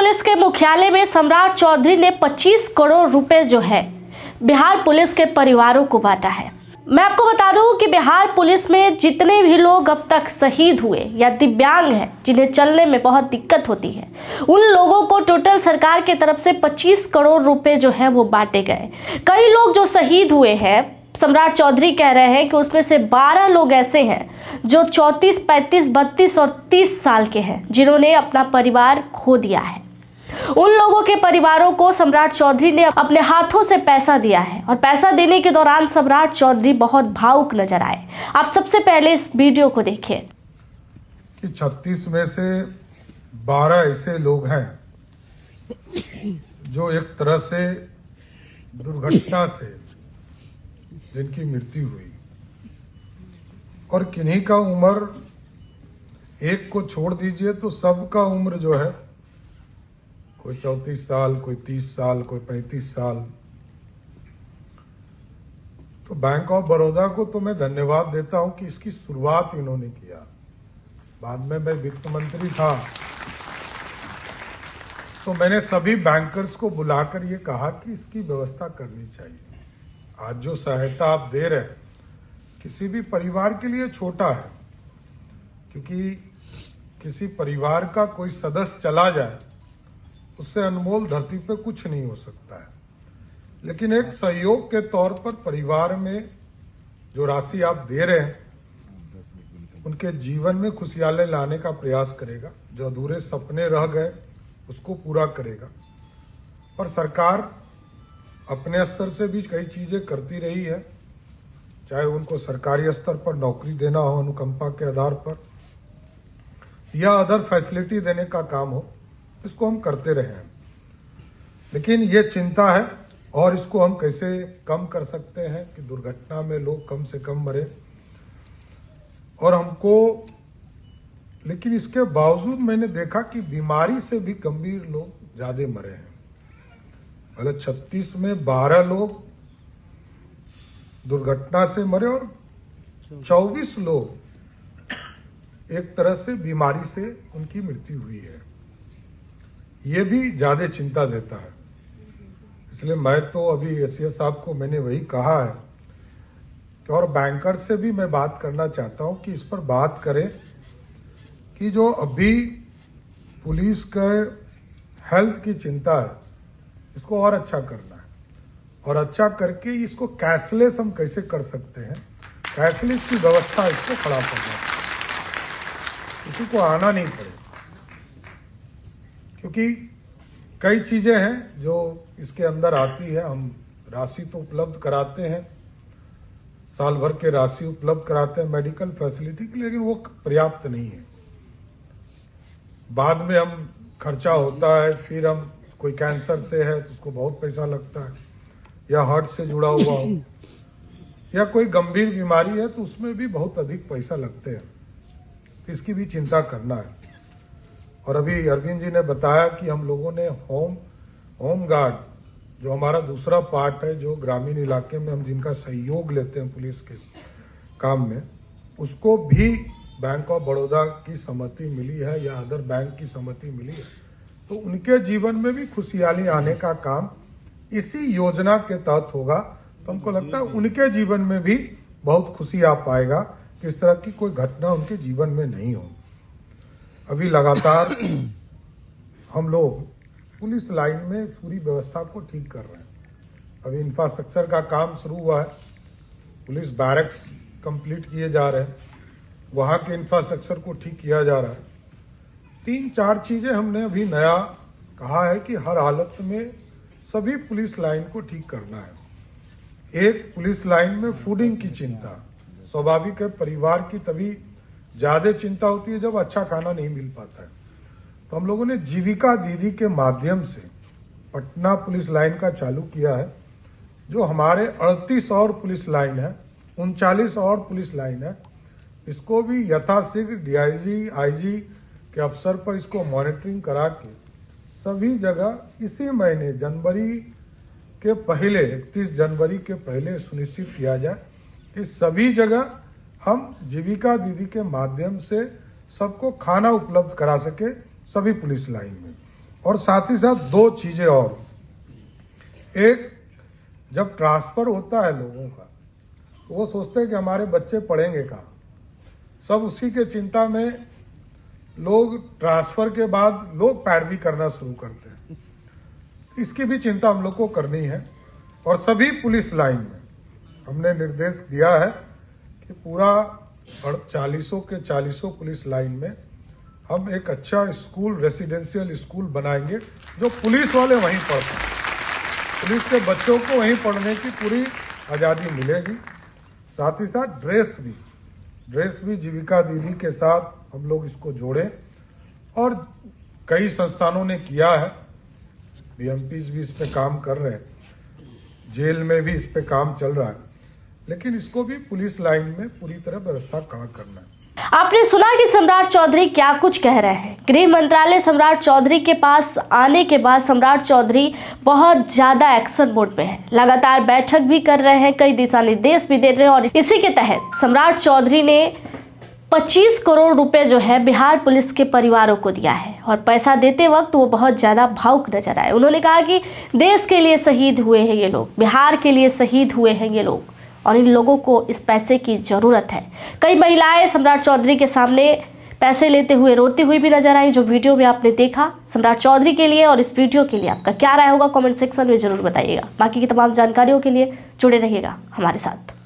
Police के मुख्यालय में सम्राट चौधरी ने 25 करोड़ रुपए जो है बिहार पुलिस के परिवारों को बांटा है। मैं आपको बता दूं कि बिहार पुलिस में जितने भी लोग अब तक शहीद हुए या दिव्यांग हैं, जिन्हें चलने में बहुत दिक्कत होती है, उन लोगों को टोटल सरकार की तरफ से 25 करोड़ रुपए जो है वो बांटे गए। कई लोग जो शहीद हुए हैं, सम्राट चौधरी कह रहे हैं कि उसमें से 12 लोग ऐसे हैं जो 34, 35, 32 और 30 साल के हैं, जिन्होंने अपना परिवार खो दिया है। उन लोगों के परिवारों को सम्राट चौधरी ने अपने हाथों से पैसा दिया है और पैसा देने के दौरान सम्राट चौधरी बहुत भावुक नजर आए। आप सबसे पहले इस वीडियो को देखिए। कि 36 में से 12 ऐसे लोग हैं जो एक तरह से दुर्घटना से जिनकी मृत्यु हुई, और किन्हीं का उम्र, एक को छोड़ दीजिए तो सबका उम्र जो है, कोई 34 साल, कोई 30 साल, कोई 35 साल। तो बैंक ऑफ बड़ौदा को तो मैं धन्यवाद देता हूं कि इसकी शुरुआत इन्होंने किया। बाद में मैं वित्त मंत्री था तो मैंने सभी बैंकर्स को बुलाकर ये कहा कि इसकी व्यवस्था करनी चाहिए। आज जो सहायता आप दे रहे हैं किसी भी परिवार के लिए छोटा है, क्योंकि किसी परिवार का कोई सदस्य चला जाए उससे अनमोल धरती पे कुछ नहीं हो सकता है, लेकिन एक सहयोग के तौर पर परिवार में जो राशि आप दे रहे हैं उनके जीवन में खुशहाली लाने का प्रयास करेगा। जो अधूरे सपने रह गए उसको पूरा करेगा। पर सरकार अपने स्तर से भी कई चीजें करती रही है, चाहे उनको सरकारी स्तर पर नौकरी देना हो अनुकंपा के आधार पर, या अदर फैसिलिटी देने का काम हो, इसको हम करते रहे हैं। लेकिन ये चिंता है और इसको हम कैसे कम कर सकते हैं कि दुर्घटना में लोग कम से कम मरे। और हमको, लेकिन इसके बावजूद मैंने देखा कि बीमारी से भी गंभीर लोग ज्यादा मरे हैं। पहले 36 में 12 लोग दुर्घटना से मरे और 24 लोग एक तरह से बीमारी से उनकी मृत्यु हुई है। ये भी ज्यादा चिंता देता है। इसलिए मैं तो अभी एसीएस साहब को मैंने वही कहा है कि, और बैंकर से भी मैं बात करना चाहता हूं कि इस पर बात करें कि जो अभी पुलिस के हेल्थ की चिंता है, इसको और अच्छा करना है, और अच्छा करके इसको कैशलेस हम कैसे कर सकते हैं, कैशलेस की व्यवस्था इसको खड़ा करना है, किसी को आना नहीं पड़े। क्योंकि कई चीजें हैं जो इसके अंदर आती है। हम राशि तो उपलब्ध कराते हैं, साल भर के राशि उपलब्ध कराते हैं मेडिकल फैसिलिटी की, लेकिन वो पर्याप्त नहीं है। बाद में हम खर्चा होता है, फिर हम कोई कैंसर से है तो उसको बहुत पैसा लगता है, या हार्ट से जुड़ा हुआ हो, या कोई गंभीर बीमारी है तो उसमें भी बहुत अधिक पैसा लगते हैं। तो इसकी भी चिंता करना है। और अभी अरविंद जी ने बताया कि हम लोगों ने होम गार्ड, जो हमारा दूसरा पार्ट है, जो ग्रामीण इलाके में हम जिनका सहयोग लेते हैं पुलिस के काम में, उसको भी बैंक ऑफ बड़ौदा की सहमति मिली है या अदर बैंक की सहमति मिली है। तो उनके जीवन में भी खुशहाली आने का काम इसी योजना के तहत होगा। तो हमको लगता है उनके जीवन में भी बहुत खुशी आ पाएगा कि इस तरह की कोई घटना उनके जीवन में नहीं हो। अभी लगातार हम लोग पुलिस लाइन में पूरी व्यवस्था को ठीक कर रहे हैं। अभी इंफ्रास्ट्रक्चर का काम शुरू हुआ है, पुलिस बैरक्स कंप्लीट किए जा रहे हैं, वहां के इंफ्रास्ट्रक्चर को ठीक किया जा रहा है। 3-4 चीजें हमने अभी नया कहा है कि हर हालत में सभी पुलिस लाइन को ठीक करना है। एक, पुलिस लाइन में फूडिंग की चिंता स्वाभाविक है, परिवार की तभी ज्यादा चिंता होती है जब अच्छा खाना नहीं मिल पाता है। तो हम लोगों ने जीविका दीदी के माध्यम से पटना पुलिस लाइन का चालू किया है। जो हमारे 38 और पुलिस लाइन है, 39 और पुलिस लाइन है, इसको भी यथाशीघ्र डीआईजी, आईजी के अवसर पर इसको मॉनिटरिंग करा के सभी जगह इसी महीने जनवरी के पहले, 31 जनवरी के पहले सुनिश्चित किया जाए कि सभी जगह हम जीविका दीदी के माध्यम से सबको खाना उपलब्ध करा सके, सभी पुलिस लाइन में। और साथ ही साथ दो चीजें और। एक, जब ट्रांसफर होता है लोगों का तो वो सोचते हैं कि हमारे बच्चे पढ़ेंगे कहाँ, सब उसी के चिंता में लोग ट्रांसफर के बाद लोग पैरवी करना शुरू करते हैं। इसकी भी चिंता हम लोग को करनी है और सभी पुलिस लाइन में हमने निर्देश दिया है कि पूरा 40 के 40 पुलिस लाइन में हम एक अच्छा स्कूल, रेसिडेंशियल स्कूल बनाएंगे जो पुलिस वाले वहीं पढ़ते हैं। पुलिस के बच्चों को वहीं पढ़ने की पूरी आज़ादी मिलेगी। साथ ही साथ ड्रेस भी जीविका दीदी के साथ हम लोग इसको जोड़ें और कई संस्थानों ने किया है, बीएमपीज भी इस पे काम कर रहे हैं, जेल में भी इस पे काम चल रहा है, लेकिन इसको भी पुलिस लाइन में पूरी तरह व्यवस्था खड़ा करना है। आपने सुना कि सम्राट चौधरी क्या कुछ कह रहे हैं। गृह मंत्रालय सम्राट चौधरी के पास आने के बाद सम्राट चौधरी बहुत ज्यादा एक्शन मोड में है, लगातार बैठक भी कर रहे हैं, कई दिशा निर्देश भी दे रहे हैं और इसी के तहत सम्राट चौधरी ने 25 करोड़ रुपए जो है बिहार पुलिस के परिवारों को दिया है और पैसा देते वक्त वो बहुत ज़्यादा भावुक नजर आए। उन्होंने कहा कि देश के लिए शहीद हुए हैं ये लोग, बिहार के लिए शहीद हुए हैं ये लोग और इन लोगों को इस पैसे की ज़रूरत है। कई महिलाएं सम्राट चौधरी के सामने पैसे लेते हुए रोती हुई भी नजर आई, जो वीडियो में आपने देखा। सम्राट चौधरी के लिए और इस वीडियो के लिए आपका क्या राय होगा कमेंट सेक्शन में ज़रूर बताइएगा। बाकी की तमाम जानकारियों के लिए जुड़े रहिएगा हमारे साथ।